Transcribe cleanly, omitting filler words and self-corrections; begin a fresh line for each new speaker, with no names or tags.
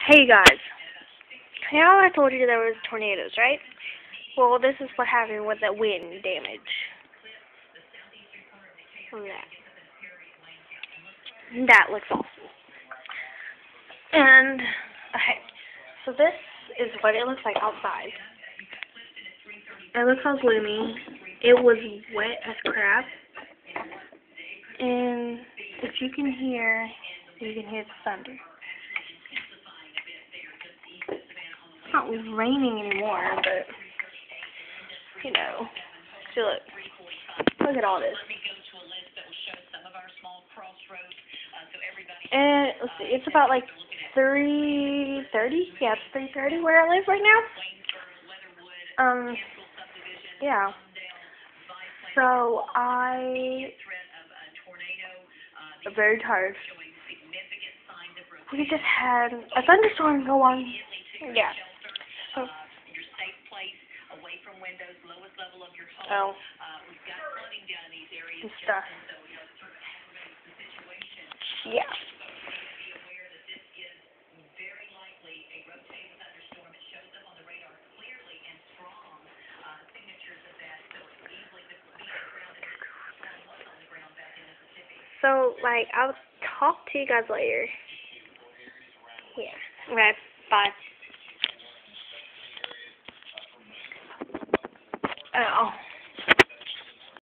Hey guys, now I told you there was tornadoes, right? Well, this is what happened with the wind damage. Look at that. That looks awesome. And, okay, so this is what it looks like outside. It looks all gloomy. It was wet as crap. And if you can hear the thunder. It's not raining anymore, but, you know, see, look at all this. And let's see, it's about like 3:30. Yeah, it's 3:30 where I live right now. Yeah. So I'm very tired. We just had a thunderstorm go on. Yeah. So. Oh. And stuff. Yeah. So, like, I'll talk to you guys later. Yeah. Okay, bye. Oh.